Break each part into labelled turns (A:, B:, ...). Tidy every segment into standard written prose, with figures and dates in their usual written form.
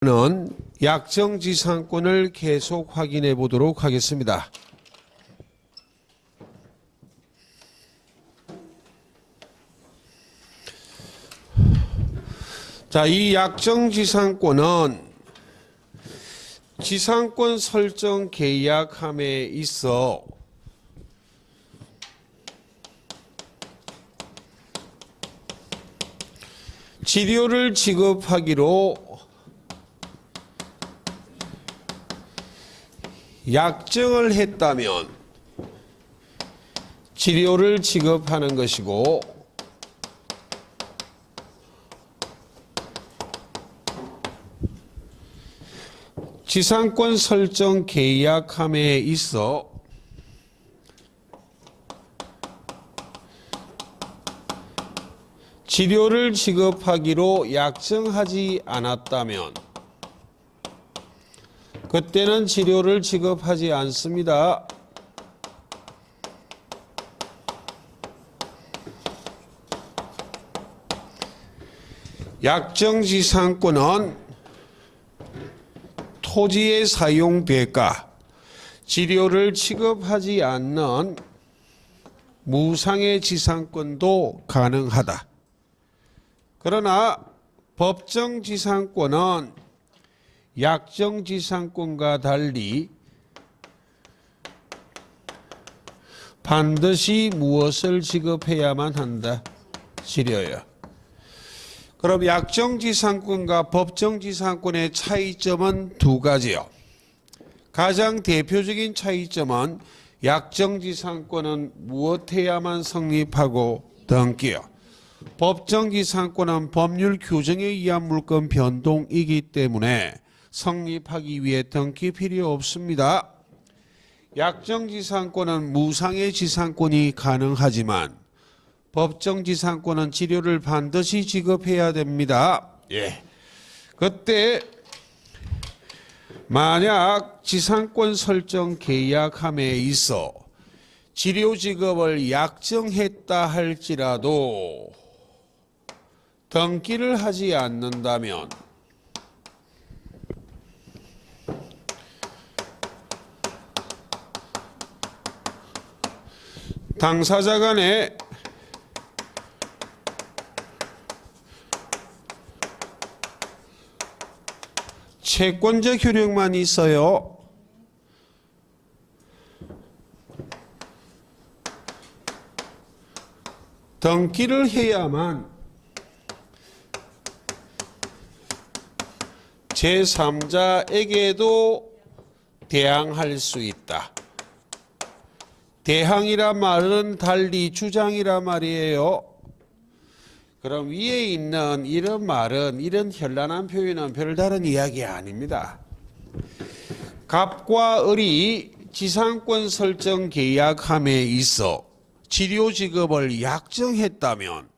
A: 는 약정지상권을 계속 확인해 보도록 하겠습니다. 자, 이 약정지상권은 지상권 설정 계약함에 있어 지료를 지급하기로 약정을 했다면 지료를 지급하는 것이고, 지상권 설정 계약함에 있어 지료를 지급하기로 약정하지 않았다면 그때는 지료를 지급하지 않습니다. 약정지상권은 토지의 사용 대가, 지료를 지급하지 않는 무상의 지상권도 가능하다. 그러나 법정지상권은 약정지상권과 달리 반드시 무엇을 지급해야만 한다? 지료요. 그럼 약정지상권과 법정지상권의 차이점은 두 가지요. 가장 대표적인 차이점은 약정지상권은 무엇해야만 성립하고 등기요. 법정지상권은 법률 규정에 의한 물권 변동이기 때문에 성립하기 위해 등기 필요 없습니다. 약정지상권은 무상의 지상권이 가능하지만 법정지상권은 지료를 반드시 지급해야 됩니다. 그때 만약 지상권 설정 계약함에 있어 지료 지급을 약정했다 할지라도 등기를 하지 않는다면 당사자 간에 채권적 효력만 있어요. 등기를 해야만 제3자에게도 대항할 수 있다. 대항이란 말은 달리 주장이란 말이에요. 그럼 위에 있는 이런 말은, 이런 현란한 표현은 별다른 이야기 아닙니다. 갑과 을이 지상권 설정 계약함에 있어 지료 지급을 약정했다면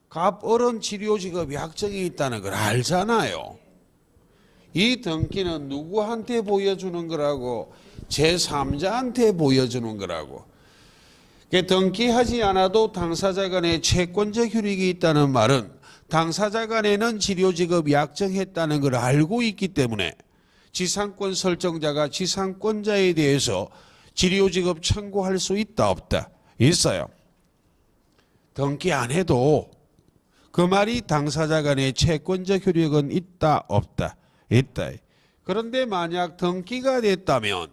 A: 갑, 을은 지료 지급 약정이 있다는 걸 알잖아요. 이 등기는 누구한테 보여주는 거라고? 제3자한테 보여주는 거라고. 등기하지 않아도 당사자 간에 채권적 효력이 있다는 말은 당사자 간에는 지료 지급 약정했다는 걸 알고 있기 때문에 지상권 설정자가 지상권자에 대해서 지료 지급 청구할 수 있다 없다? 있어요. 등기 안 해도 그 말이 당사자 간에 채권적 효력은 있다 없다? 있다. 그런데 만약 등기가 됐다면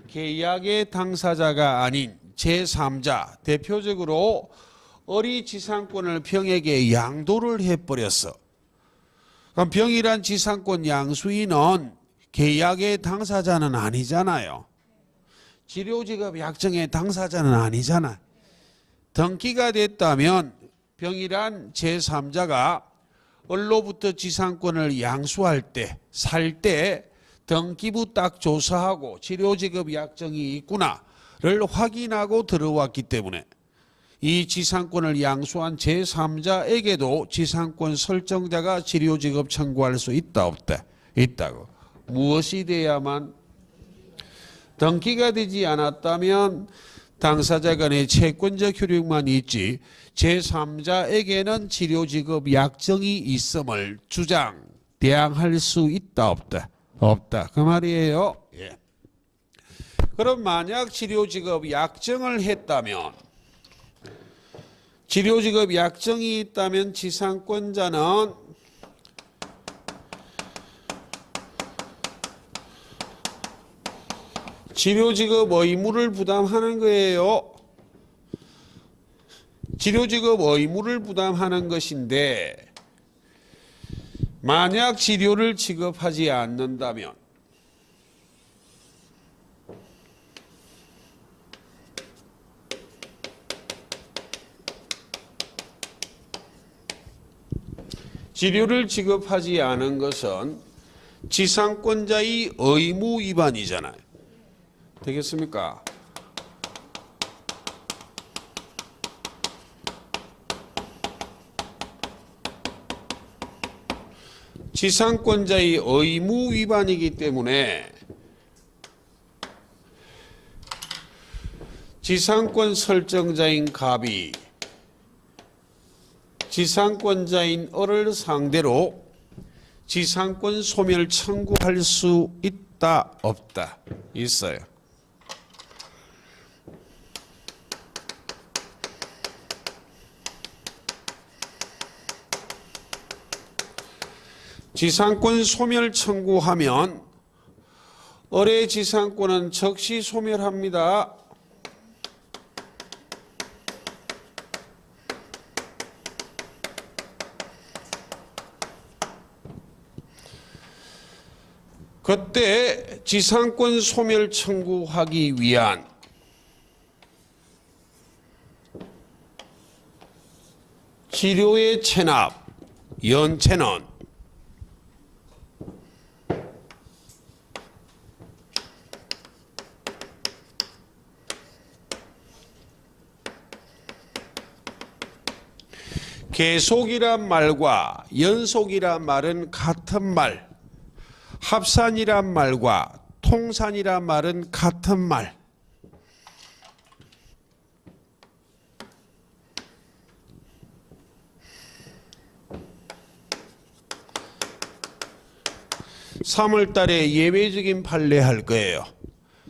A: 계약의 당사자가 아닌 제3자, 대표적으로 을이 지상권을 병에게 양도를 해버렸어. 그럼 병이란 지상권 양수인은 계약의 당사자는 아니잖아요. 지료지급 약정의 당사자는 아니잖아. 등기가 됐다면 병이란 제3자가 을로부터 지상권을 양수할 때, 살 때 등기부 딱 조사하고 지료지급 약정이 있구나를 확인하고 들어왔기 때문에 이 지상권을 양수한 제3자에게도 지상권 설정자가 지료지급 청구할 수 있다 없다? 있다고. 무엇이 돼야만? 등기가 되지 않았다면 당사자 간의 채권적 효력만 있지 제3자에게는 치료지급 약정이 있음을 주장, 대항할 수 있다 없다? 없다. 그 말이에요. 예. 그럼 만약 치료직업 약정을 했다면 치료직업 약정이 있다면 지상권자는 치료직업 의무를 부담하는 거예요. 치료직업 의무를 부담하는 것인데 만약 치료를 지급하지 않는다면 치료를 지급하지 않은 것은 지상권자의 의무 위반이잖아요. 되겠습니까? 지상권자의 의무 위반이기 때문에 지상권 설정자인 갑이 지상권자인 을을 상대로 지상권 소멸 청구할 수 있다 없다? 있어요. 지상권 소멸 청구하면 을의 지상권은 즉시 소멸합니다. 그때 지상권 소멸 청구하기 위한 치료의 체납, 연체는 계속이란 말과 연속이란 말은 같은 말, 합산이란 말과 통산이란 말은 같은 말. (3월) 달에 예외적인 판례 할 거예요.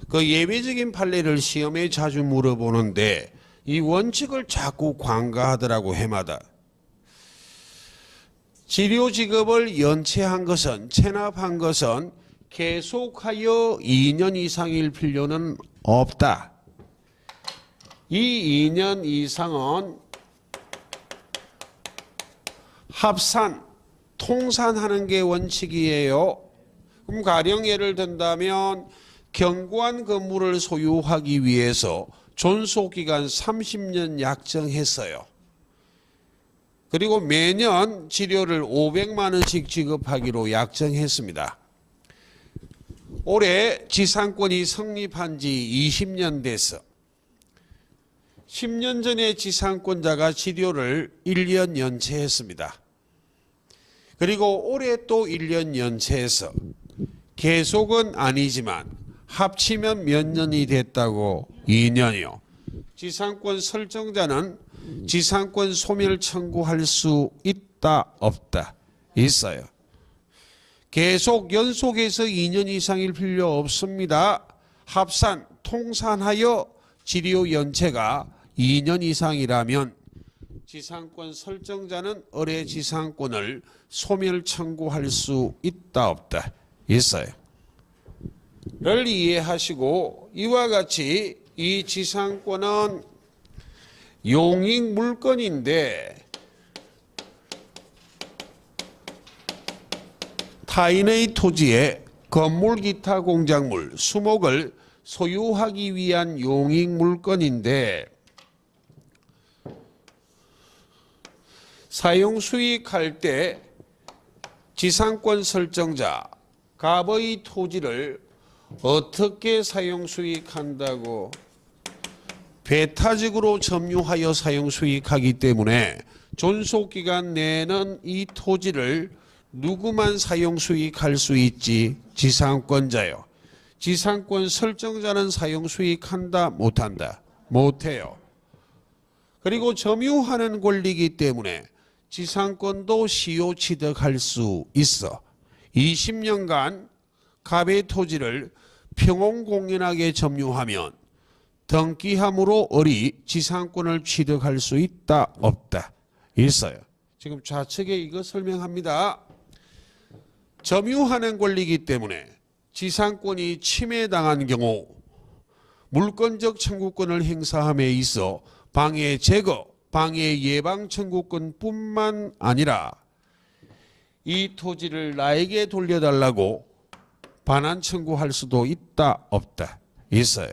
A: 그 예외적인 판례를 시험에 자주 물어보는데 이 원칙을 자꾸 관가하더라고 해마다. 치료직업을 연체한 것은 체납한 것은 계속하여 2년 이상일 필요는 없다. 이 2년 이상은 합산, 통산하는 게 원칙이에요. 그럼 가령 예를 든다면 견고한 건물을 소유하기 위해서 존속기간 30년 약정했어요. 그리고 매년 치료를 500만 원씩 지급하기로 약정했습니다. 올해 지상권이 성립한 지 20년 돼서 10년 전에 지상권자가 치료를 1년 연체했습니다. 그리고 올해 또 1년 연체해서 계속은 아니지만 합치면 몇 년이 됐다고? 2년이요. 지상권 설정자는 지상권 소멸 청구할 수 있다 없다? 있어요. 계속 연속해서 2년 이상일 필요 없습니다. 합산, 통산하여 치료 연체가 2년 이상이라면 지상권 설정자는 을의 지상권을 소멸 청구할 수 있다 없다? 있어요. 를 이해하시고 이와 같이 이 지상권은 용익 물건인데 타인의 토지에 건물 기타 공작물, 수목을 소유하기 위한 용익 물건인데 사용 수익할 때 지상권 설정자 갑의 토지를 어떻게 사용 수익한다고? 배타적으로 점유하여 사용 수익하기 때문에 존속기간 내에는 이 토지를 누구만 사용 수익할 수 있지? 지상권자요. 지상권 설정자는 사용 수익한다 못한다? 못해요. 그리고 점유하는 권리이기 때문에 지상권도 시효 취득할 수 있어. 20년간 갑의 토지를 평온공연하게 점유하면 등기함으로 을이 지상권을 취득할 수 있다 없다 있어요. 지금 좌측에 이거 설명합니다. 점유하는 권리이기 때문에 지상권이 침해당한 경우 물권적 청구권을 행사함에 있어 방해 제거, 방해 예방 청구권뿐만 아니라 이 토지를 나에게 돌려달라고 반환 청구할 수도 있다 없다 있어요.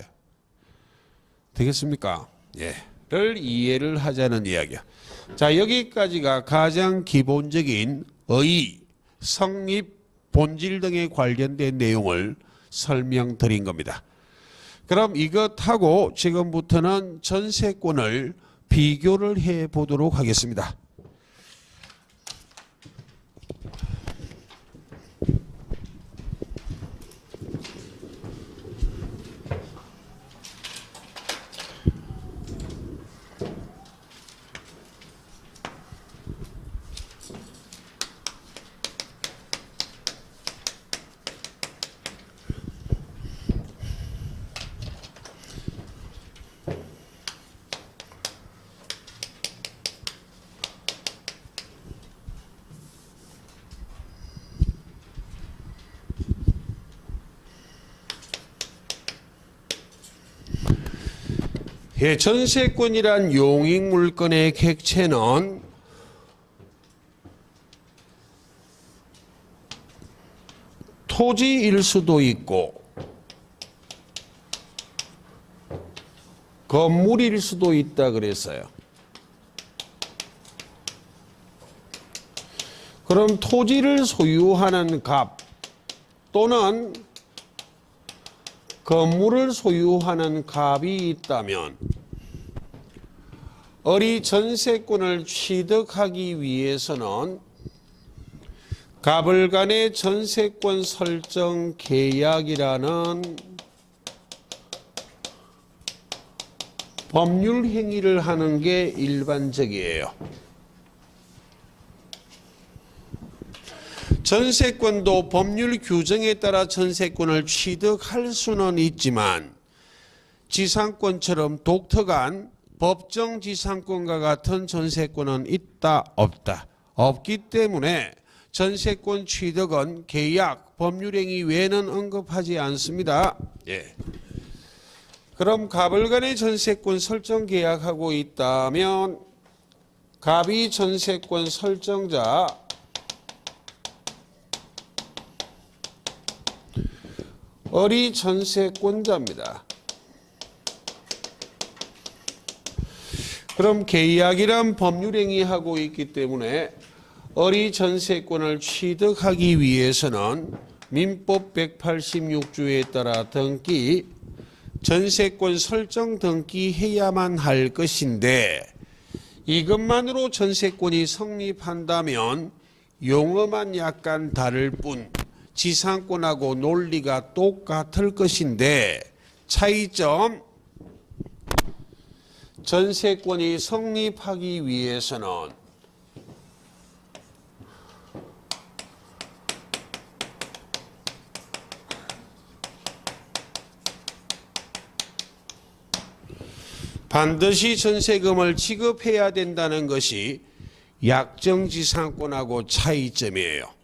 A: 되겠습니까? 예. 를 이해를 하자는 이야기야. 자, 여기까지가 가장 기본적인 의의, 성립, 본질 등에 관련된 내용을 설명드린 겁니다. 그럼 이것하고 지금부터는 전세권을 비교를 해 보도록 하겠습니다. 예, 전세권이란 용익물건의 객체는 토지일 수도 있고 건물일 수도 있다 그랬어요. 그럼 토지를 소유하는 갑 또는 건물을 소유하는 갑이 있다면 을이 전세권을 취득하기 위해서는 갑을 간의 전세권 설정 계약이라는 법률 행위를 하는 게 일반적이에요. 전세권도 법률 규정에 따라 전세권을 취득할 수는 있지만 지상권처럼 독특한 법정 지상권과 같은 전세권은 있다 없다 없기 때문에 전세권 취득은 계약, 법률행위 외에는 언급하지 않습니다. 예. 그럼 갑을 간의 전세권 설정 계약하고 있다면 갑이 전세권 설정자, 을이 전세권자입니다. 그럼 계약이란 법률행위하고 있기 때문에 을이 전세권을 취득하기 위해서는 민법 186조에 따라 등기, 전세권 설정 등기해야만 할 것인데 이것만으로 전세권이 성립한다면 용어만 약간 다를 뿐 지상권하고 논리가 똑같을 것인데 차이점, 전세권이 성립하기 위해서는 반드시 전세금을 지급해야 된다는 것이 약정지상권하고 차이점이에요.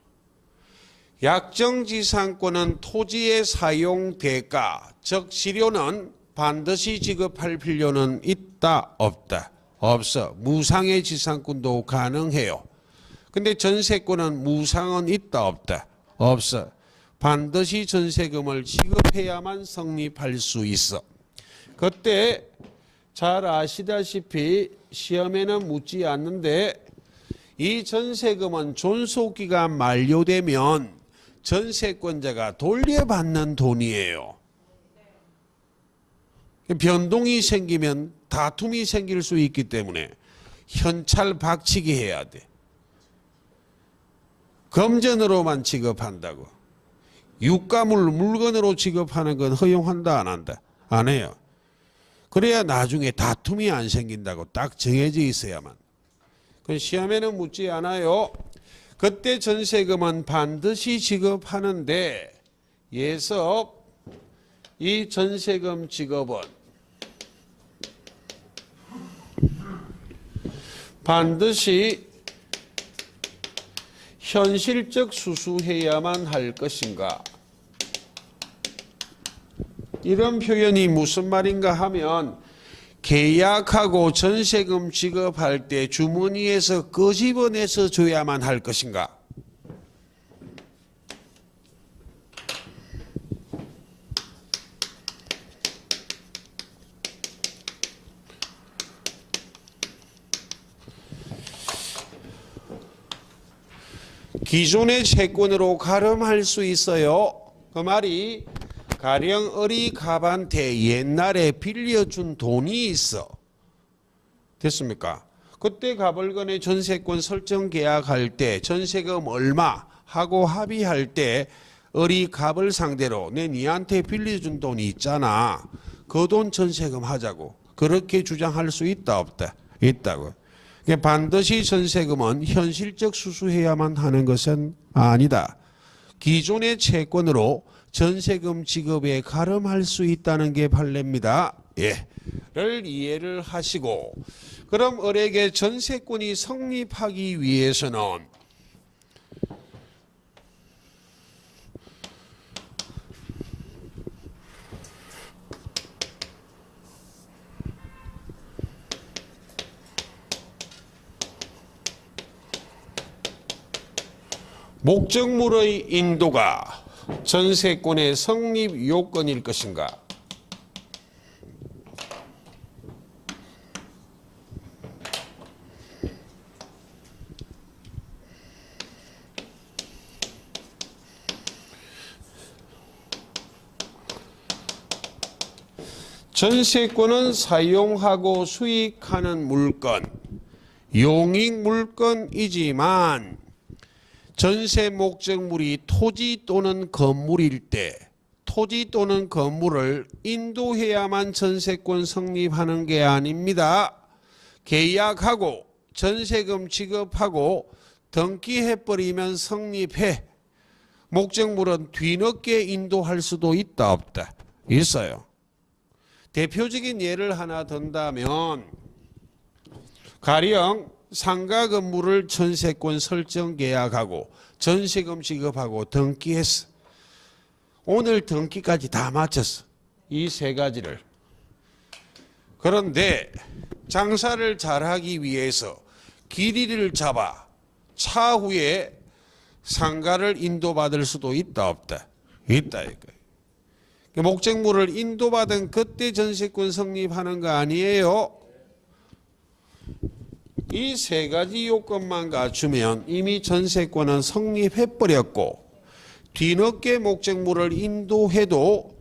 A: 약정지상권은 토지의 사용 대가, 즉 실효는 반드시 지급할 필요는 있다 없다? 없어. 무상의 지상권도 가능해요. 근데 전세권은 무상은 있다 없다? 없어. 반드시 전세금을 지급해야만 성립할 수 있어. 그때 잘 아시다시피 시험에는 묻지 않는데 이 전세금은 존속기간 만료되면 전세권자가 돌려받는 돈이에요. 변동이 생기면 다툼이 생길 수 있기 때문에 현찰 박치기 해야 돼. 금전으로만 지급한다고. 유가물 물건으로 지급하는 건 허용한다 안 한다? 안 해요. 그래야 나중에 다툼이 안 생긴다고 딱 정해져 있어야만. 그 시험에는 묻지 않아요. 그때 전세금은 반드시 지급하는데 예섭 이 전세금 지급은 반드시 현실적 수수해야만 할 것인가? 이런 표현이 무슨 말인가 하면 계약하고 전세금 지급할 때 주머니에서 끄집어내서 줘야만 할 것인가? 기존의 채권으로 가름할 수 있어요. 그 말이 가령 어리갑한테 옛날에 빌려준 돈이 있어. 됐습니까? 그때 갑을건의 전세권 설정 계약할 때 전세금 얼마 하고 합의할 때 어리갑을 상대로 내 니한테 빌려준 돈이 있잖아. 그 돈 전세금 하자고. 그렇게 주장할 수 있다 없다? 있다고. 반드시 전세금은 현실적 수수해야만 하는 것은 아니다. 기존의 채권으로 전세금 지급에 가름할 수 있다는 게 판례입니다. 예. 를 이해를 하시고 그럼 을에게 전세권이 성립하기 위해서는 목적물의 인도가 전세권의 성립 요건일 것인가? 전세권은 사용하고 수익하는 물건, 용익 물건이지만 전세 목적물이 토지 또는 건물일 때 토지 또는 건물을 인도해야만 전세권 성립하는 게 아닙니다. 계약하고 전세금 지급하고 등기해버리면 성립해. 목적물은 뒤늦게 인도할 수도 있다 없다? 있어요. 대표적인 예를 하나 든다면 가령 상가 건물을 전세권 설정 계약하고 전세금 지급하고 등기했어. 오늘 등기까지 다 마쳤어. 이 세 가지를. 그런데 장사를 잘하기 위해서 길이를 잡아 차후에 상가를 인도받을 수도 있다 없다? 있다 이거예요. 목적물을 인도받은 그때 전세권 성립하는 거 아니에요? 이 세 가지 요건만 갖추면 이미 전세권은 성립해버렸고 뒤늦게 목적물을 인도해도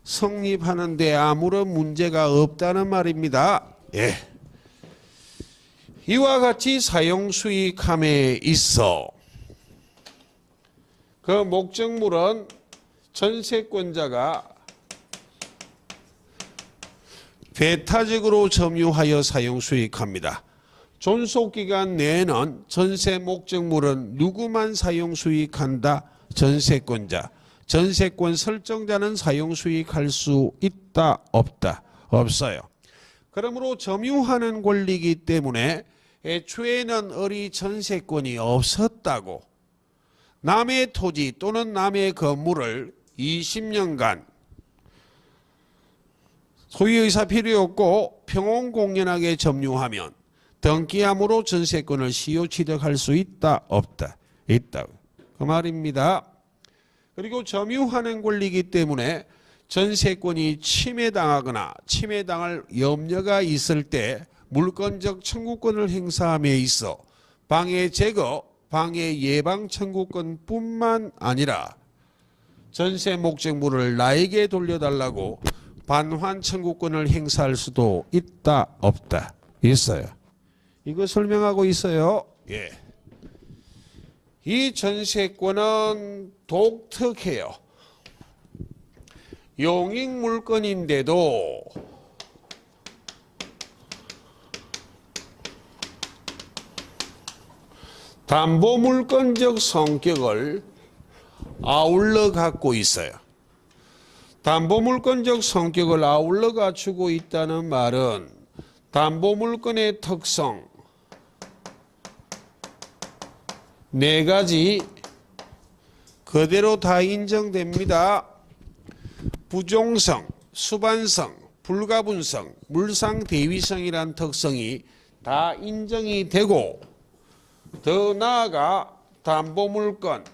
A: 성립하는데 아무런 문제가 없다는 말입니다. 예. 이와 같이 사용수익함에 있어 그 목적물은 전세권자가 배타적으로 점유하여 사용수익합니다. 존속기간 내에는 전세 목적물은 누구만 사용수익한다? 전세권자. 전세권 설정자는 사용수익할 수 있다? 없다? 없어요. 그러므로 점유하는 권리이기 때문에 애초에는 을이 전세권이 없었다고 남의 토지 또는 남의 건물을 20년간 소유의사 필요 없고 평온공연하게 점유하면 등기함으로 전세권을 시효 취득할 수 있다 없다? 있다. 그 말입니다. 그리고 점유하는 권리이기 때문에 전세권이 침해당하거나 침해당할 염려가 있을 때 물권적 청구권을 행사함에 있어 방해 제거, 방해 예방 청구권뿐만 아니라 전세 목적물을 나에게 돌려달라고 반환 청구권을 행사할 수도 있다 없다? 있어요. 이거 설명하고 있어요. 예. 이 전세권은 독특해요. 용익 물건인데도 담보물건적 성격을 아울러 갖고 있어요. 담보물건적 성격을 아울러 갖추고 있다는 말은 담보물건의 특성 네 가지 그대로 다 인정됩니다. 부종성, 수반성, 불가분성, 물상대위성이란 특성이 다 인정이 되고 더 나아가 담보물건,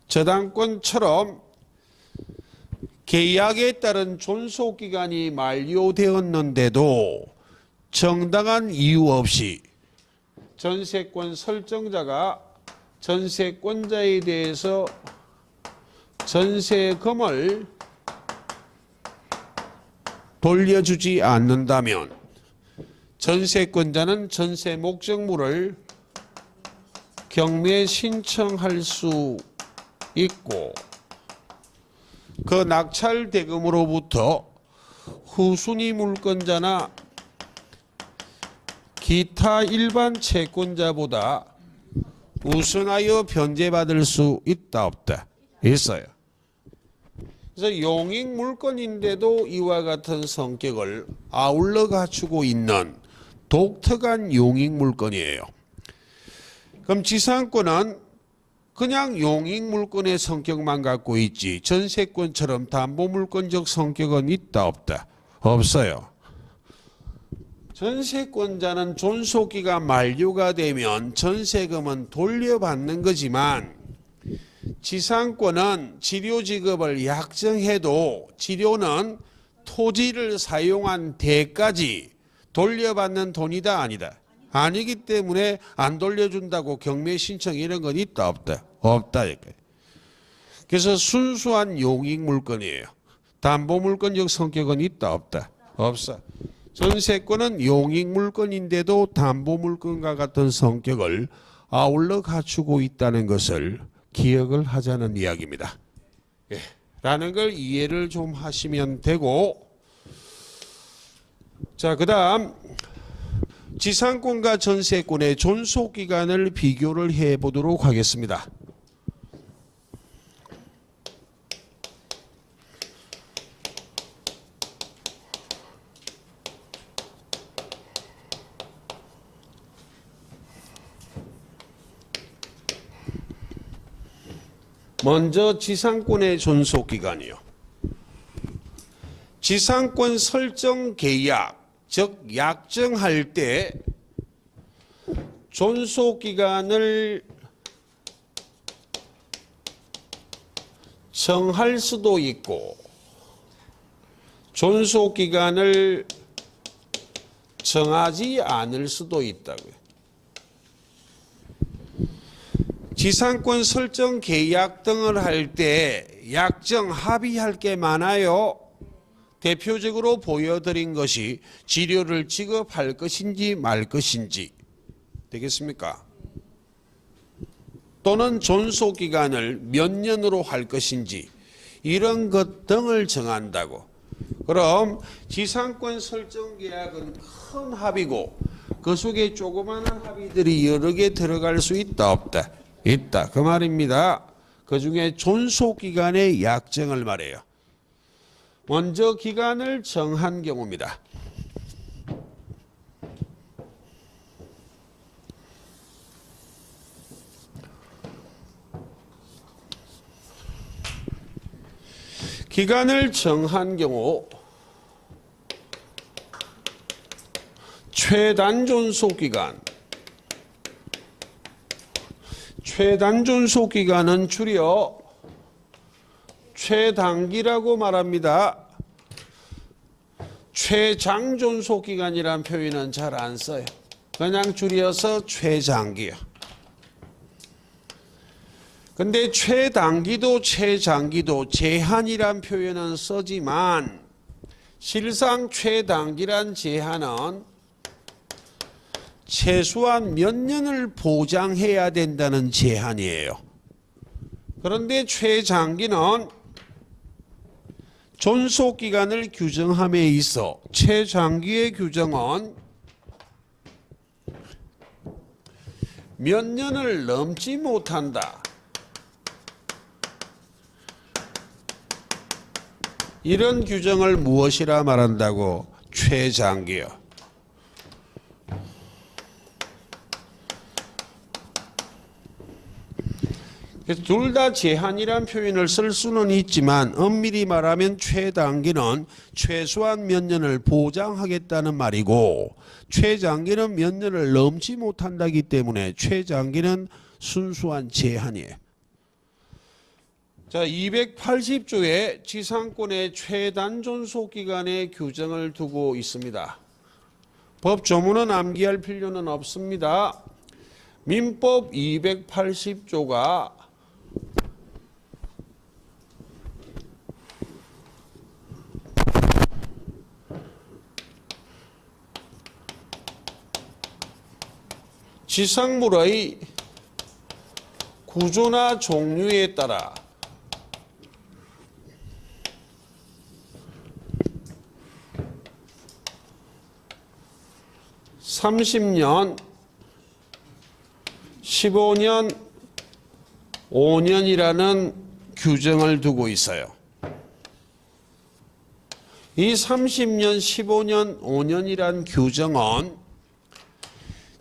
A: 저당권처럼 계약에 따른 존속기간이 만료되었는데도 정당한 이유 없이 전세권 설정자가 전세권자에 대해서 전세금을 돌려주지 않는다면 전세권자는 전세 목적물을 경매 신청할 수 있고 그 낙찰 대금으로부터 후순위 물건자나 기타 일반 채권자보다 우선하여 변제받을 수 있다 없다? 있어요. 그래서 용익 물건인데도 이와 같은 성격을 아울러 갖추고 있는 독특한 용익 물건이에요. 그럼 지상권은 그냥 용익 물건의 성격만 갖고 있지 전세권처럼 담보물건적 성격은 있다 없다? 없어요. 전세권자는 존속기가 만료가 되면 전세금은 돌려받는 거지만 지상권은 치료지급을 약정해도 치료는 토지를 사용한 대까지 돌려받는 돈이다 아니다? 아니기 때문에 안 돌려준다고 경매 신청 이런 건 있다 없다? 없다. 그래서 순수한 용익 물건이에요. 담보물건적 성격은 있다 없다? 없어. 전세권은 용익 물건인데도 담보물건과 같은 성격을 아울러 갖추고 있다는 것을 기억을 하자는 이야기입니다. 예, 라는 걸 이해를 좀 하시면 되고, 자, 그 다음 지상권과 전세권의 존속기간을 비교를 해보도록 하겠습니다. 먼저 지상권의 존속기간이요. 지상권 설정 계약, 즉 약정할 때 존속기간을 정할 수도 있고 존속기간을 정하지 않을 수도 있다고요. 지상권 설정 계약 등을 할 때 약정 합의할 게 많아요. 대표적으로 보여드린 것이 지료를 지급할 것인지 말 것인지 되겠습니까? 또는 존속기간을 몇 년으로 할 것인지 이런 것 등을 정한다고. 그럼 지상권 설정 계약은 큰 합의고 그 속에 조그마한 합의들이 여러 개 들어갈 수 있다 없다? 있다. 그 말입니다. 그 중에 존속기간의 약정을 말해요. 먼저 기간을 정한 경우입니다. 기간을 정한 경우 최단 존속기간, 최단 존속기간은 줄여 최단기라고 말합니다. 최장 존속기간이란 표현은 잘 안 써요. 그냥 줄여서 최장기요. 근데 최단기도 최장기도 제한이란 표현은 쓰지만 실상 최단기란 제한은 최소한 몇 년을 보장해야 된다는 제한이에요. 그런데 최장기는 존속기간을 규정함에 있어 최장기의 규정은 몇 년을 넘지 못한다. 이런 규정을 무엇이라 말한다고? 최장기요. 둘 다 제한이란 표현을 쓸 수는 있지만 엄밀히 말하면 최단기는 최소한 몇 년을 보장하겠다는 말이고 최장기는 몇 년을 넘지 못한다기 때문에 최장기는 순수한 제한이에요. 자, 280조에 지상권의 최단존속 기간의 규정을 두고 있습니다. 법 조문은 암기할 필요는 없습니다. 민법 280조가 지상물의 구조나 종류에 따라 (30년) (15년) (5년이라는) 규정을 두고 있어요. 이 30년, 15년, 5년이란 규정은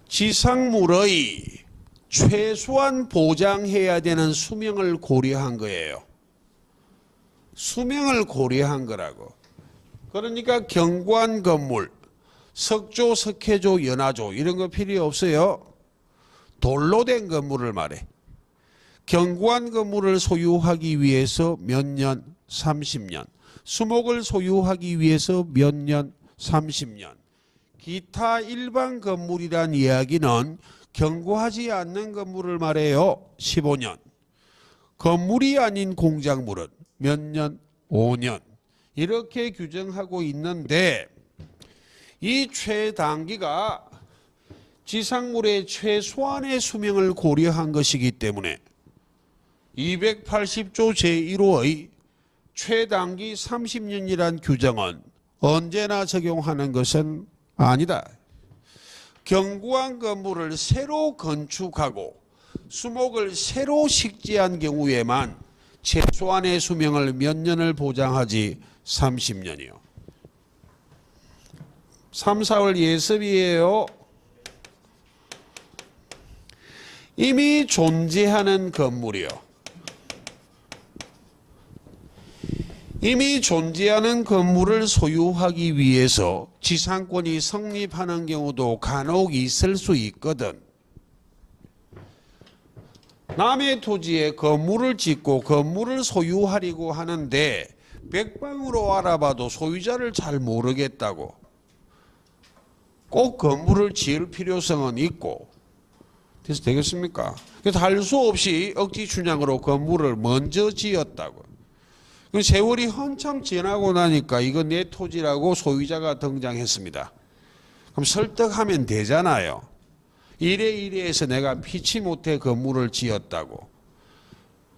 A: 지상물의 최소한 보장해야 되는 수명을 고려한 거예요. 수명을 고려한 거라고. 그러니까 경관 건물, 석조, 석회조, 연화조 이런 거 필요 없어요. 돌로 된 건물을 말해. 경관 건물을 소유하기 위해서 몇 년? 30년. 수목을 소유하기 위해서 몇 년? 30년. 기타 일반 건물이란 이야기는 경고하지 않는 건물을 말해요. 15년. 건물이 아닌 공작물은 몇 년? 5년. 이렇게 규정하고 있는데 이 최단기가 지상물의 최소한의 수명을 고려한 것이기 때문에 280조 제1호의 최단기 30년이란 규정은 언제나 적용하는 것은 아니다. 견고한 건물을 새로 건축하고 수목을 새로 식재한 경우에만 최소한의 수명을 몇 년을 보장하지? 30년이요. 3, 4월 예습이에요. 이미 존재하는 건물이요. 이미 존재하는 건물을 소유하기 위해서 지상권이 성립하는 경우도 간혹 있을 수 있거든. 남의 토지에 건물을 짓고 건물을 소유하려고 하는데 백방으로 알아봐도 소유자를 잘 모르겠다고. 꼭 건물을 지을 필요성은 있고. 그래서 되겠습니까? 그래서 할 수 없이 억지 춘향으로 건물을 먼저 지었다고. 세월이 한참 지나고 나니까 이거 내 토지라고 소유자가 등장했습니다. 그럼 설득하면 되잖아요. 이래 해서 내가 피치 못해 건물을 지었다고.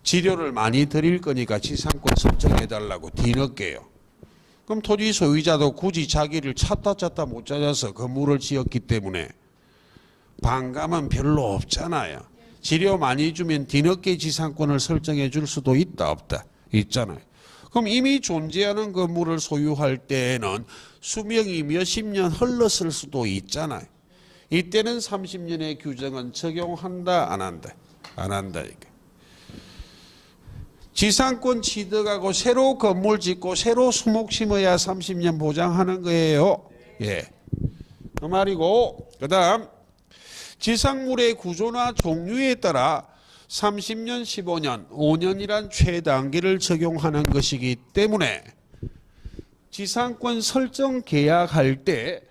A: 지료를 많이 드릴 거니까 지상권 설정해달라고 뒤늦게요. 그럼 토지 소유자도 굳이 자기를 찾다 못 찾아서 건물을 지었기 때문에 반감은 별로 없잖아요. 지료 많이 주면 뒤늦게 지상권을 설정해 줄 수도 있다 없다? 있잖아요. 그럼 이미 존재하는 건물을 소유할 때에는 수명이 몇십 년 흘렀을 수도 있잖아요. 이때는 30년의 규정은 적용한다 안 한다? 안 한다. 지상권 취득하고 새로 건물 짓고 새로 수목 심어야 30년 보장하는 거예요. 예. 그 말이고, 그 다음 지상물의 구조나 종류에 따라 30년, 15년, 5년이란 최단기를 적용하는 것이기 때문에 지상권 설정 계약할 때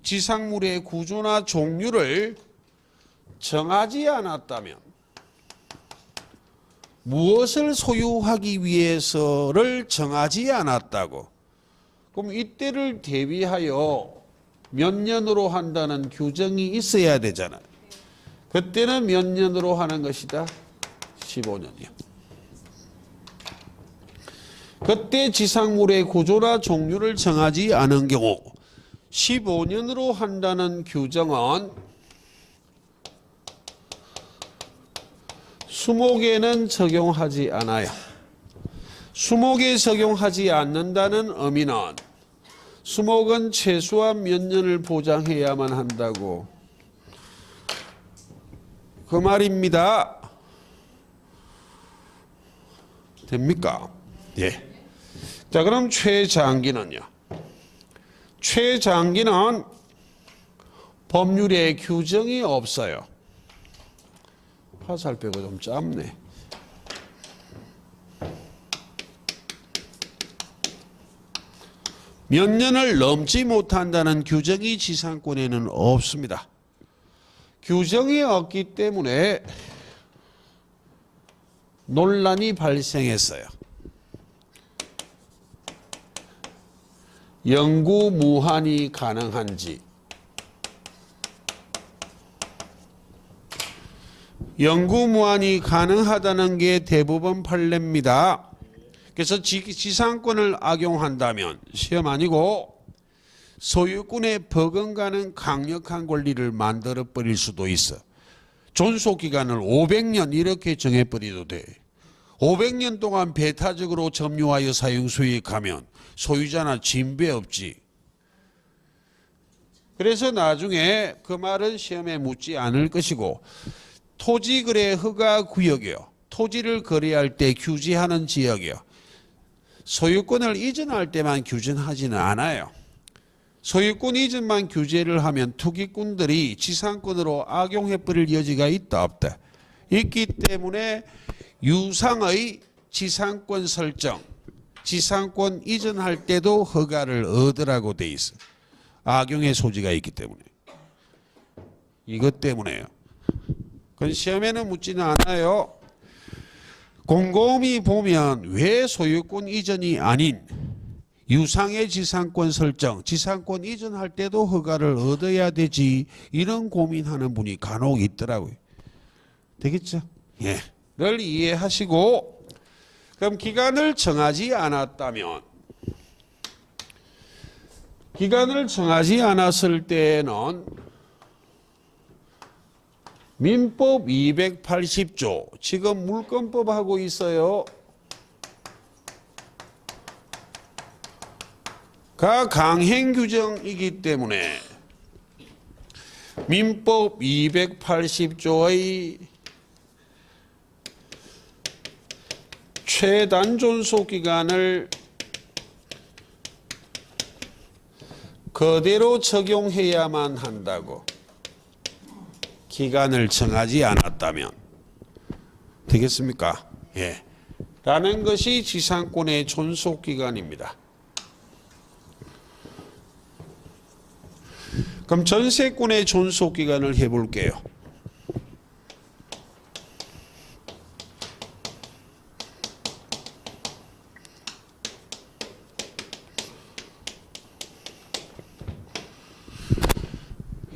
A: 지상물의 구조나 종류를 정하지 않았다면 무엇을 소유하기 위해서를 정하지 않았다고. 그럼 이때를 대비하여 몇 년으로 한다는 규정이 있어야 되잖아요. 그때는 몇 년으로 하는 것이다? 15년이요. 그때 지상물의 구조나 종류를 정하지 않은 경우 15년으로 한다는 규정은 수목에는 적용하지 않아요. 수목에 적용하지 않는다는 의미는 수목은 최소한 몇 년을 보장해야만 한다고 그 말입니다. 됩니까? 예. 자, 그럼 최장기는요. 최장기는 법률에 규정이 없어요. 화살표가 좀 짧네. 몇 년을 넘지 못한다는 규정이 지상권에는 없습니다. 규정이 없기 때문에 논란이 발생했어요. 영구 무한이 가능한지. 영구 무한이 가능하다는 게 대부분 판례입니다. 그래서 지상권을 악용한다면 시험 아니고 소유권에 버금가는 강력한 권리를 만들어 버릴 수도 있어. 존속기간을 500년 이렇게 정해버려도 돼. 500년 동안 배타적으로 점유하여 사용 수익하면 소유자나 진배 없지. 그래서 나중에 그 말은 시험에 묻지 않을 것이고 토지거래 허가구역이요. 토지를 거래할 때 규제하는 지역이요. 소유권을 이전할 때만 규정하지는 않아요. 소유권 이전만 규제를 하면 투기꾼들이 지상권으로 악용해버릴 여지가 있다 없다. 있기 때문에 유상의 지상권 설정, 지상권 이전할 때도 허가를 얻으라고 돼 있어. 악용의 소지가 있기 때문에. 이것 때문에요. 그건 시험에는 묻지는 않아요. 곰곰이 보면 왜 소유권 이전이 아닌 유상의 지상권 설정, 지상권 이전할 때도 허가를 얻어야 되지, 이런 고민하는 분이 간혹 있더라고요. 되겠죠? 예. 늘 이해하시고, 그럼 기간을 정하지 않았다면, 기간을 정하지 않았을 때는 민법 280조, 지금 물권법 하고 있어요. 가 강행 규정이기 때문에 민법 280조의 최단 존속 기간을 그대로 적용해야만 한다고. 기간을 정하지 않았다면 되겠습니까? 예. 라는 것이 지상권의 존속 기간입니다. 그럼 전세권의 존속 기간을 해볼게요.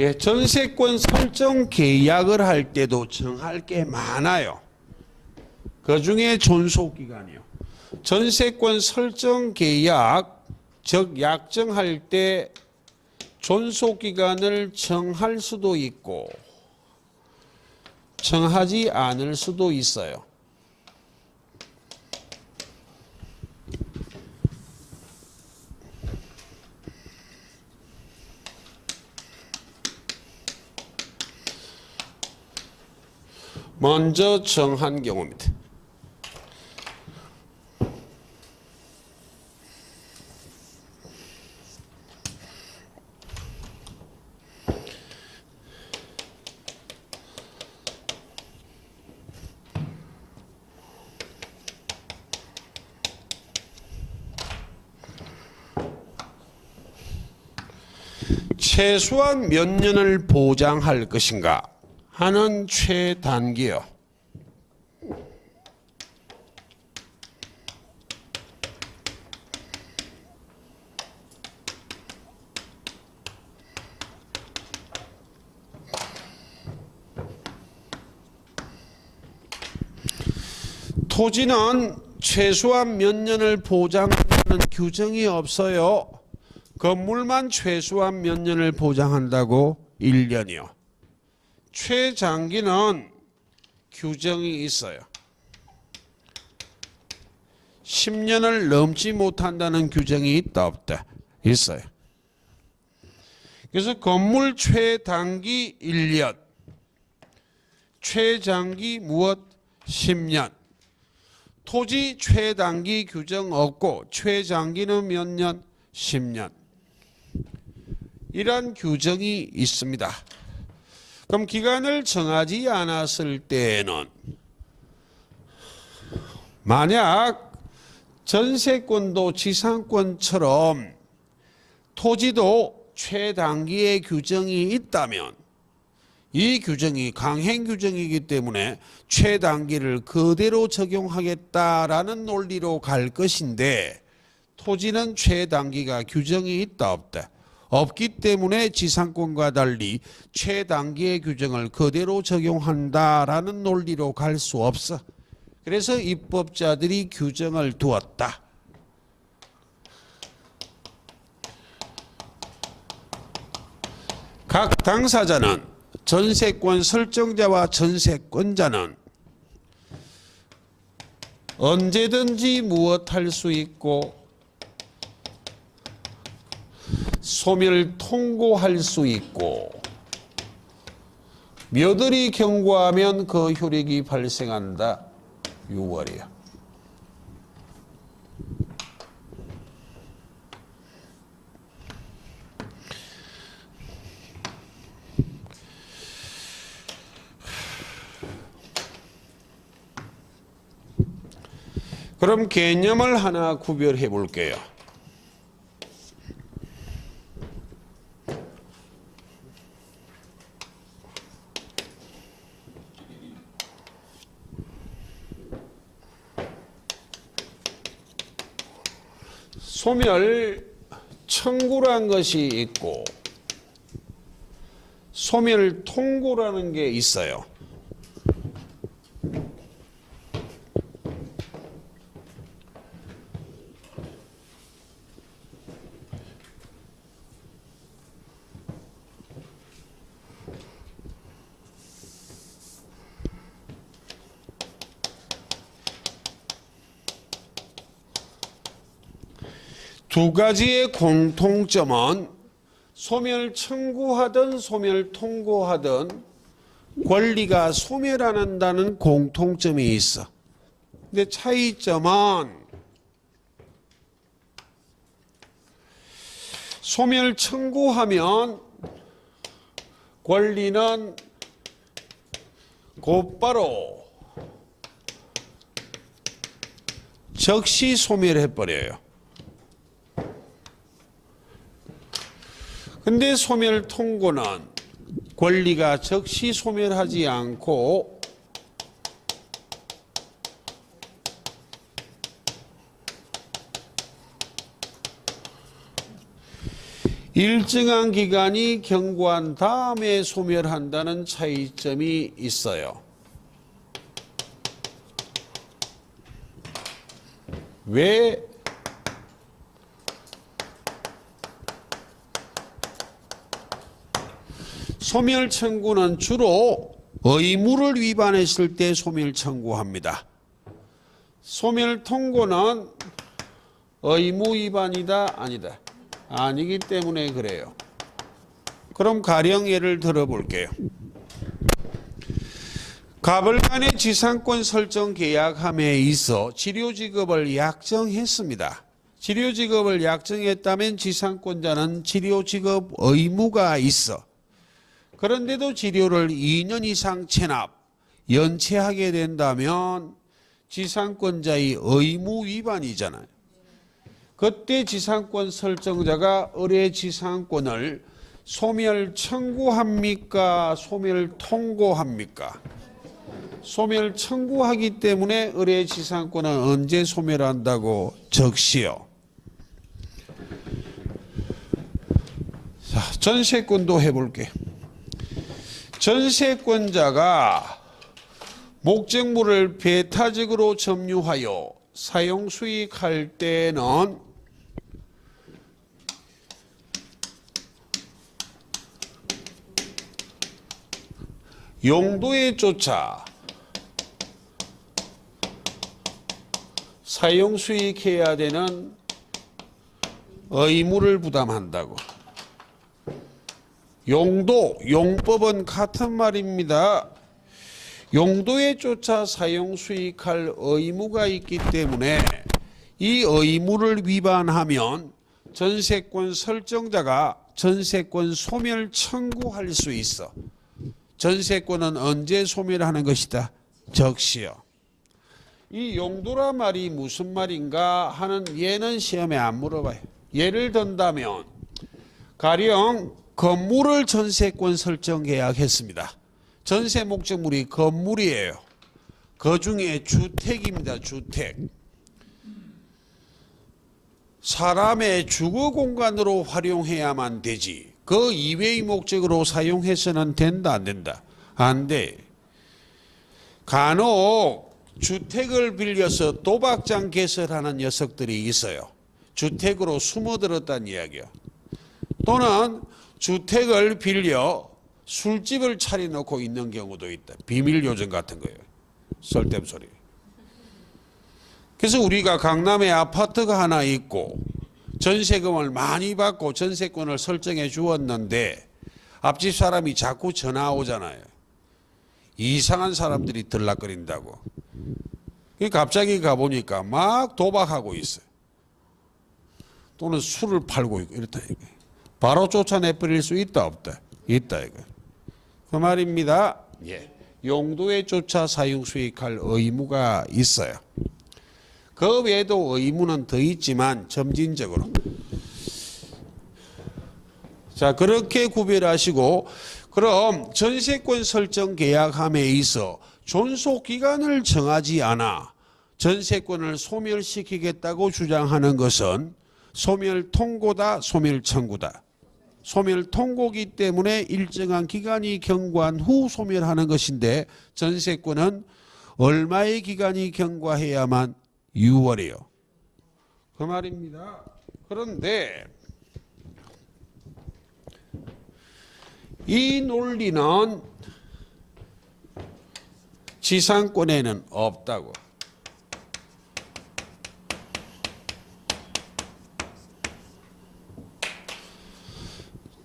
A: 예, 전세권 설정 계약을 할 때도 정할 게 많아요. 그 중에 존속 기간이요. 전세권 설정 계약, 즉 약정할 때 존속 기간을 정할 수도 있고 정하지 않을 수도 있어요. 먼저 정한 경우입니다. 최소한 몇 년을 보장할 것인가 하는 최단기요. 토지는 최소한 몇 년을 보장하는 규정이 없어요. 건물만 최소한 몇 년을 보장한다고 1년이요. 최장기는 규정이 있어요. 10년을 넘지 못한다는 규정이 있다 없다? 있어요. 그래서 건물 최단기 1년, 최장기 무엇 10년. 토지 최단기 규정 없고 최장기는 몇 년? 10년. 이런 규정이 있습니다. 그럼 기간을 정하지 않았을 때에는 만약 전세권도 지상권처럼 토지도 최단기의 규정이 있다면 이 규정이 강행 규정이기 때문에 최단기를 그대로 적용하겠다라는 논리로 갈 것인데 토지는 최단기가 규정이 있다 없다? 없기 때문에 지상권과 달리 최단기의 규정을 그대로 적용한다라는 논리로 갈 수 없어. 그래서 입법자들이 규정을 두었다. 각 당사자는 전세권 설정자와 전세권자는 언제든지 무엇할 수 있고 소멸 통고할 수 있고 며느리 경고하면 그 효력이 발생한다. 6월이야. 그럼 개념을 하나 구별해 볼게요. 소멸 청구란 것이 있고 소멸 통고라는 게 있어요. 두 가지의 공통점은 소멸 청구하든 소멸 통고하든 권리가 소멸 안 한다는 공통점이 있어. 근데 차이점은 소멸 청구하면 권리는 곧바로 즉시 소멸해버려요. 근데 소멸 통고는 권리가 즉시 소멸하지 않고 일정한 기간이 경과한 다음에 소멸한다는 차이점이 있어요. 왜? 소멸 청구는 주로 의무를 위반했을 때 소멸 청구합니다. 소멸 통고는 의무 위반이다 아니다? 아니기 때문에 그래요. 그럼 가령 예를 들어 볼게요. 갑을 간의 지상권 설정 계약함에 있어 치료지급을 약정했습니다. 치료지급을 약정했다면 지상권자는 치료지급 의무가 있어. 그런데도 치료를 2년 이상 체납, 연체하게 된다면 지상권자의 의무 위반이잖아요. 그때 지상권 설정자가 의뢰 지상권을 소멸 청구합니까? 소멸 통고합니까? 소멸 청구하기 때문에 의뢰 지상권은 언제 소멸한다고? 즉시요. 자, 전세권도 해볼게. 전세권자가 목적물을 배타적으로 점유하여 사용 수익할 때는 용도에 쫓아 사용 수익해야 되는 의무를 부담한다고. 용도, 용법은 같은 말입니다. 용도에 쫓아 사용 수익할 의무가 있기 때문에 이 의무를 위반하면 전세권 설정자가 전세권 소멸 청구할 수 있어. 전세권은 언제 소멸하는 것이다? 적시요. 이 용도라 말이 무슨 말인가 하는 예는 시험에 안 물어봐요. 예를 든다면 가령 건물을 전세권 설정 계약했습니다. 전세 목적물이 건물이에요. 그 중에 주택입니다. 주택. 사람의 주거 공간으로 활용해야만 되지. 그 이외의 목적으로 사용해서는 된다, 안 된다? 안 돼. 간혹 주택을 빌려서 도박장 개설하는 녀석들이 있어요. 주택으로 숨어들었다는 이야기요. 또는 주택을 빌려 술집을 차려놓고 있는 경우도 있다. 비밀 요정 같은 거예요. 쓸데없는 소리. 그래서 우리가 강남에 아파트가 하나 있고 전세금을 많이 받고 전세권을 설정해 주었는데 앞집 사람이 자꾸 전화 오잖아요. 이상한 사람들이 들락거린다고. 갑자기 가보니까 막 도박하고 있어요. 또는 술을 팔고 있고 이렇다. 바로 쫓아내버릴 수 있다 없다? 있다 이거. 그 말입니다. 예. 용도에 쫓아 사용 수익할 의무가 있어요. 그 외에도 의무는 더 있지만 점진적으로. 자, 그렇게 구별하시고 그럼 전세권 설정 계약함에 있어 존속 기간을 정하지 않아 전세권을 소멸시키겠다고 주장하는 것은 소멸 통고다, 소멸 청구다. 소멸 통고기 때문에 일정한 기간이 경과한 후 소멸하는 것인데 전세권은 얼마의 기간이 경과해야만 6월이요. 그 말입니다. 그런데 이 논리는 지상권에는 없다고.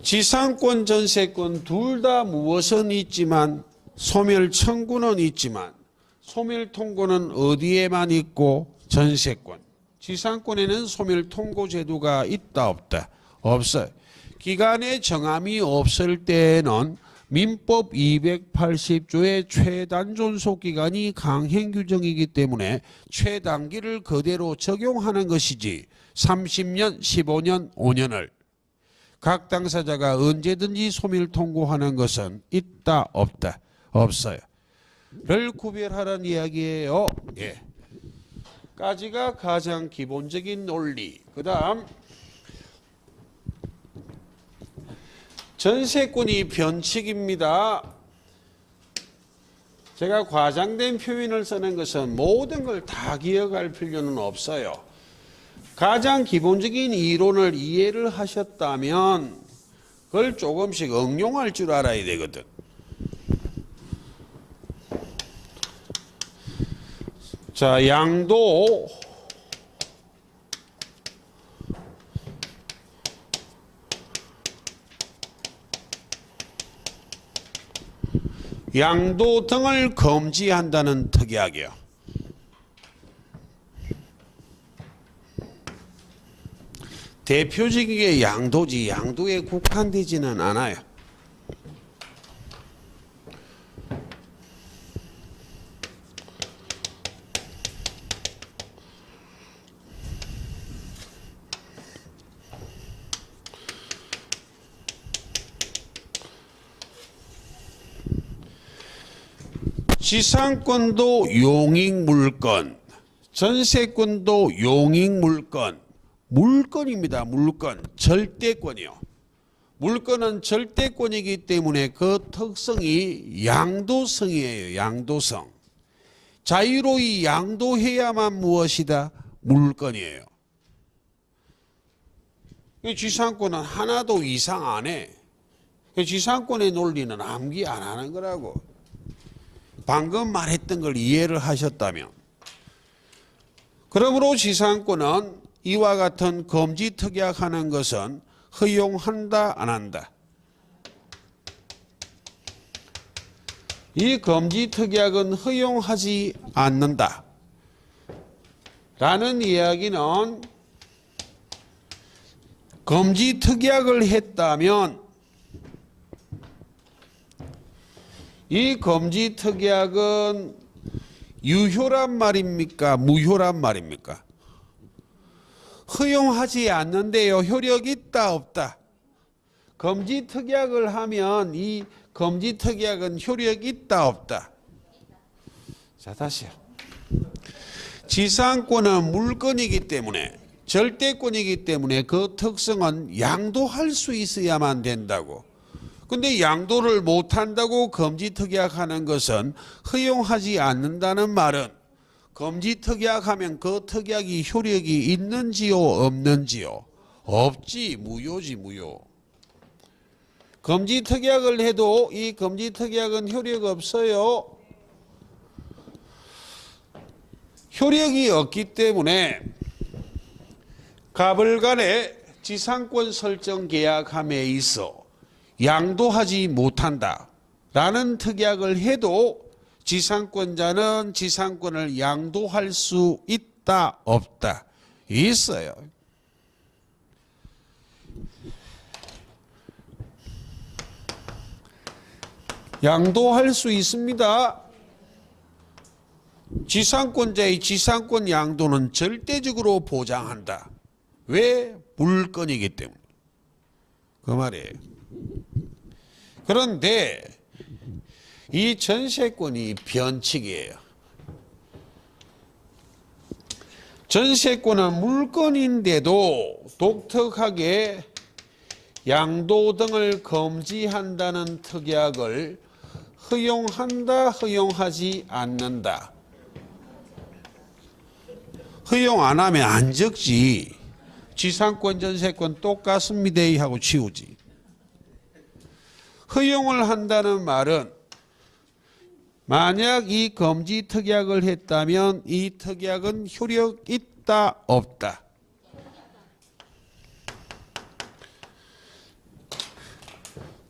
A: 지상권, 전세권 둘 다 무엇은 있지만 소멸 청구는 있지만 소멸 통고는 어디에만 있고 전세권. 지상권에는 소멸 통고 제도가 있다 없다? 없어요. 기간의 정함이 없을 때에는 민법 280조의 최단 존속 기간이 강행 규정이기 때문에 최단기를 그대로 적용하는 것이지 30년, 15년, 5년을 각 당사자가 언제든지 소멸 통고하는 것은 있다 없다? 없어요. 를 구별하라는 이야기예요. 예. 까지가 가장 기본적인 논리. 그 다음 전세권이 변칙입니다. 제가 과장된 표현을 쓰는 것은 모든 걸 다 기억할 필요는 없어요. 가장 기본적인 이론을 이해를 하셨다면 그걸 조금씩 응용할 줄 알아야 되거든. 자, 양도 등을 금지한다는 특약이요. 대표적인 게 양도지. 양도에 국한되지는 않아요. 지상권도 용익물권, 전세권도 용익물권, 물권입니다. 물권, 절대권이요. 물권은 절대권이기 때문에 그 특성이 양도성이에요. 양도성. 자유로이 양도해야만 무엇이다? 물권이에요. 지상권은 하나도 이상 안 해. 지상권의 논리는 암기 안 하는 거라고. 방금 말했던 걸 이해를 하셨다면 그러므로 지상권은 이와 같은 검지특약하는 것은 허용한다 안 한다. 이 검지특약은 허용하지 않는다 라는 이야기는 검지특약을 했다면 이 검지특약은 유효란 말입니까? 무효란 말입니까? 허용하지 않는데요. 효력 있다 없다? 검지특약을 하면 이 검지특약은 효력 있다 없다? 자, 다시요. 지상권은 물권이기 때문에 절대권이기 때문에 그 특성은 양도할 수 있어야만 된다고. 근데 양도를 못한다고 검지특약하는 것은 허용하지 않는다는 말은 검지특약하면 그 특약이 효력이 있는지요 없는지요? 없지. 무효지 무효. 검지특약을 해도 이 검지특약은 효력 없어요. 효력이 없기 때문에 갑을 간에 지상권 설정 계약함에 있어 양도하지 못한다 라는 특약을 해도 지상권자는 지상권을 양도할 수 있다 없다? 있어요. 양도할 수 있습니다. 지상권자의 지상권 양도는 절대적으로 보장한다. 왜? 물권이기 때문에. 그 말이에요. 그런데 이 전세권이 변칙이에요. 전세권은 물권인데도 독특하게 양도 등을 금지한다는 특약을 허용한다, 허용하지 않는다. 허용 안 하면 안 적지. 지상권, 전세권 똑같습니다 하고 치우지. 허용을 한다는 말은 만약 이 금지 특약을 했다면 이 특약은 효력 있다 없다?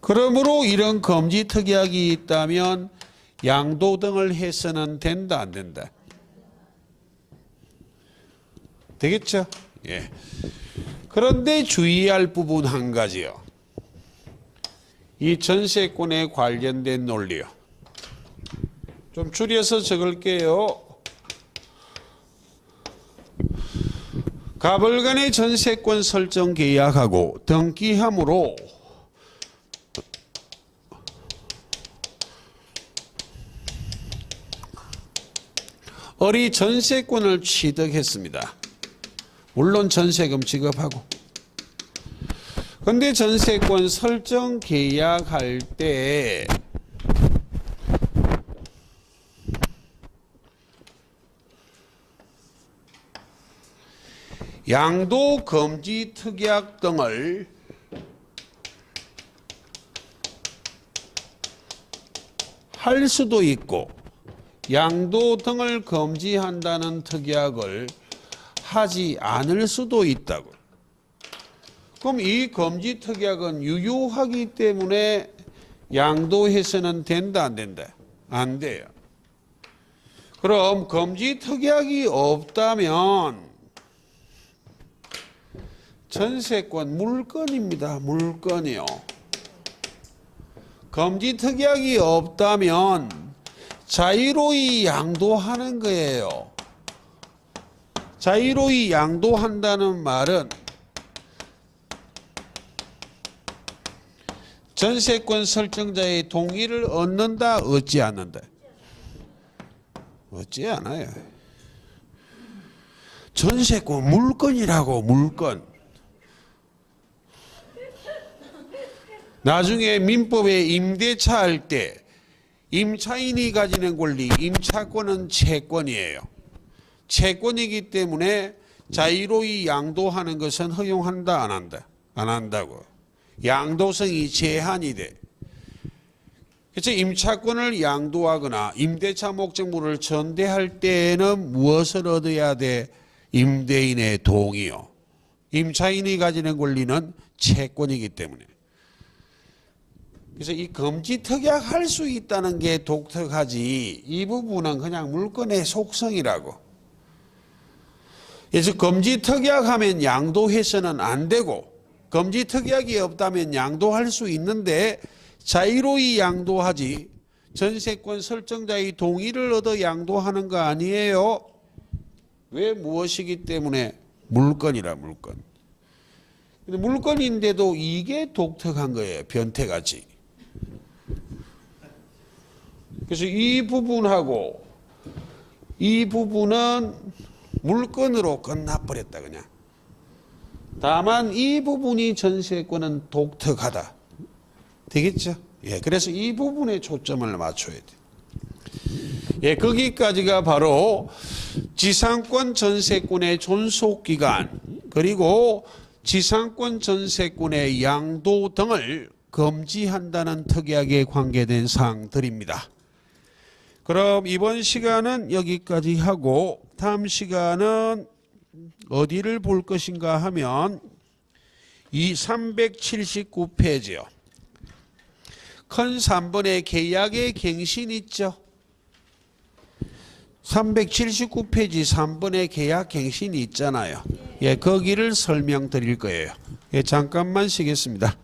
A: 그러므로 이런 금지 특약이 있다면 양도 등을 해서는 된다 안 된다? 되겠죠? 예. 그런데 주의할 부분 한 가지요. 이 전세권에 관련된 논리요. 좀 줄여서 적을게요. 갑을 간의 전세권 설정 계약하고 등기함으로 을이 전세권을 취득했습니다. 물론 전세금 지급하고. 근데 전세권 설정 계약할 때 양도 금지 특약 등을 할 수도 있고 양도 등을 금지한다는 특약을 하지 않을 수도 있다고. 그럼 이 금지 특약은 유효하기 때문에 양도해서는 된다 안 된다? 안 돼요. 그럼 금지 특약이 없다면 전세권 물권입니다. 물권이요. 금지 특약이 없다면 자유로이 양도하는 거예요. 자유로이 양도한다는 말은 전세권 설정자의 동의를 얻는다, 얻지 않는다? 얻지 않아요. 전세권 물권이라고, 물권. 나중에 민법에 임대차 할 때 임차인이 가지는 권리, 임차권은 채권이에요. 채권이기 때문에 자유로이 양도하는 것은 허용한다 안 한다? 안 한다고. 양도성이 제한이 돼. 그래서 임차권을 양도하거나 임대차 목적물을 전대할 때에는 무엇을 얻어야 돼? 임대인의 동의요. 임차인이 가지는 권리는 채권이기 때문에. 그래서 이 금지특약할 수 있다는 게 독특하지 이 부분은 그냥 물건의 속성이라고. 그래서 금지특약하면 양도해서는 안 되고 금지특약이 없다면 양도할 수 있는데 자유로이 양도하지 전세권 설정자의 동의를 얻어 양도하는 거 아니에요. 왜? 무엇이기 때문에? 물건이라 물건. 근데 물건인데도 이게 독특한 거예요. 변태같이. 그래서 이 부분하고 이 부분은 물건으로 끝나버렸다 그냥. 다만 이 부분이 전세권은 독특하다. 되겠죠? 예, 그래서 이 부분에 초점을 맞춰야 돼. 예, 거기까지가 바로 지상권 전세권의 존속기간 그리고 지상권 전세권의 양도 등을 금지한다는 특약에 관계된 사항들입니다. 그럼 이번 시간은 여기까지 하고 다음 시간은 어디를 볼 것인가 하면 이 379페이지요. 큰 3번의 계약의 갱신 있죠. 379페이지 3번의 계약 갱신이 있잖아요. 예, 거기를 설명드릴 거예요. 예, 잠깐만 쉬겠습니다.